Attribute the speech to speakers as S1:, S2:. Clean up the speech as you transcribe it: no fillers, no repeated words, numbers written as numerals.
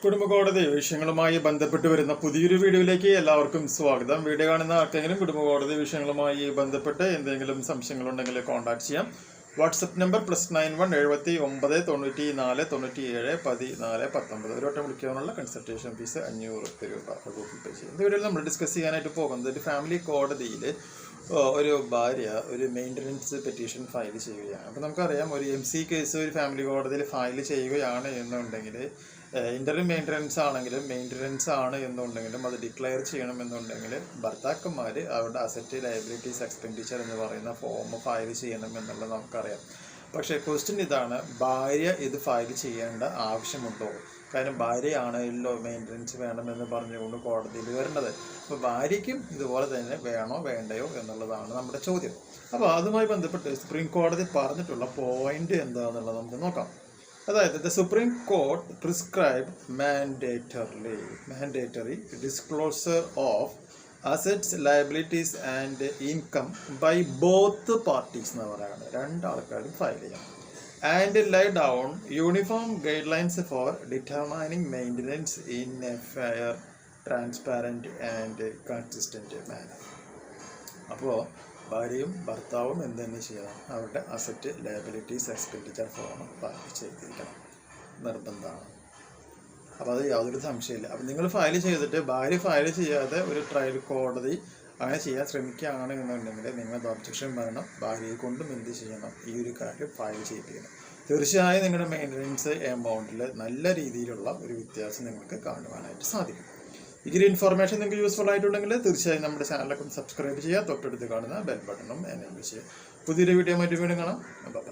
S1: കുടുംബകോടതി വിഷയങ്ങളുമായി ബന്ധപ്പെട്ട് വരുന്ന പുതിയൊരു വീഡിയോയിലേക്ക് എല്ലാവർക്കും സ്വാഗതം. വീഡിയോ കാണുന്ന ആർക്കെങ്കിലും കുടുംബകോടതി വിഷയങ്ങളുമായി ബന്ധപ്പെട്ട് എന്തെങ്കിലും സംശയങ്ങളുണ്ടെങ്കിൽ കോൺടാക്ട് ചെയ്യാം. WhatsApp number +91 79 94 97 14 19. ഒരു വട്ടം വിളിക്കാനുള്ള കൺസൾട്ടേഷൻ ഫീസ് 500 രൂപ ഗൂഗിൾ പേ ചെയ്യും. ഈ വീഡിയോയിൽ നമ്മൾ ഡിസ്കസ് ചെയ്യാനായിട്ട് പോകുന്നത് ഒരു ഫാമിലി കോടതിയിൽ ഒരു ഭാര്യ ഒരു മെയിൻ്റനൻസ് പെറ്റീഷൻ ഫയൽ ചെയ്യുകയാണ്. അപ്പോൾ നമുക്കറിയാം, ഒരു MC കേസ് ഒരു ഫാമിലി കോടതിയിൽ ഫയൽ ചെയ്യുകയാണ് എന്നുണ്ടെങ്കിൽ ഇൻ്റർവ്യൂ മെയിൻ്റനൻസ് ആണ് എന്നുണ്ടെങ്കിലും അത് ഡിക്ലെയർ ചെയ്യണമെന്നുണ്ടെങ്കിൽ ഭർത്താക്കന്മാർ അവരുടെ അസറ്റ് ലയബിലിറ്റീസ് എക്സ്പെൻഡിച്ചർ എന്ന് പറയുന്ന ഫോം ഫയൽ ചെയ്യണം എന്നുള്ളത് നമുക്കറിയാം. പക്ഷേ ക്വസ്റ്റ്യൻ ഇതാണ്, ഭാര്യ ഇത് ഫയൽ ചെയ്യേണ്ട ആവശ്യമുണ്ടോ? കാരണം ഭാര്യയാണല്ലോ മെയിൻ്റനൻസ് വേണമെന്ന് പറഞ്ഞുകൊണ്ട് കോടതിയിൽ വരേണ്ടത്. അപ്പോൾ ഭാര്യയ്ക്കും ഇതുപോലെ തന്നെ വേണോ വേണ്ടയോ എന്നുള്ളതാണ് നമ്മുടെ ചോദ്യം. അപ്പോൾ അതുമായി ബന്ധപ്പെട്ട് സുപ്രീം കോടതി പറഞ്ഞിട്ടുള്ള പോയിന്റ് എന്താണെന്നുള്ളത് നമുക്ക് നോക്കാം. അതായത് the Supreme Court prescribe mandatory disclosure of assets liabilities and income by both parties എന്ന് പറയുന്നത് രണ്ടാൾക്കാരും ഫയൽ ചെയ്യണം. And lay down uniform guidelines for determining maintenance in a fair, transparent and consistent manner. അപ്പോൾ ഭാര്യയും ഭർത്താവും എന്തെന്ന് ചെയ്യണം? അവരുടെ asset liabilities expenditure form file ചെയ്തിരിക്കണം, നിർബന്ധമാണ്. അപ്പോൾ അത് യാതൊരു സംശയമില്ല. അപ്പോൾ നിങ്ങൾ ഫയൽ ചെയ്തിട്ട് ഭാര്യ ഫയൽ ചെയ്യാതെ ഒരു ട്രയൽ കോടതി അങ്ങനെ ചെയ്യാൻ ശ്രമിക്കുകയാണ് എന്നുണ്ടെങ്കിൽ നിങ്ങൾ ഒബ്ജക്ഷൻ പറയണം. ഭാര്യയെ കൊണ്ടും എന്ത് ചെയ്യണം? ഈ ഒരു കാര്യം ഫയൽ ചെയ്യിപ്പിക്കണം. തീർച്ചയായും നിങ്ങളുടെ മെയിൻ്റനൻസ് എമൗണ്ടിൽ നല്ല രീതിയിലുള്ള ഒരു വ്യത്യാസം നിങ്ങൾക്ക് കാണുവാനായിട്ട് സാധിക്കും. ഈ ഇൻഫർമേഷൻ നിങ്ങൾക്ക് യൂസ്ഫുൾ ആയിട്ടുണ്ടെങ്കിൽ തീർച്ചയായും നമ്മുടെ ചാനലൊക്കെ സബ്സ്ക്രൈബ് ചെയ്യുക. തൊട്ടടുത്ത് കാണുന്ന ബെൽ ബട്ടണും എനേബിൾ ചെയ്യുക. പുതിയൊരു വീഡിയോ മറ്റു വീണ്ടും കാണാം. ബൈ.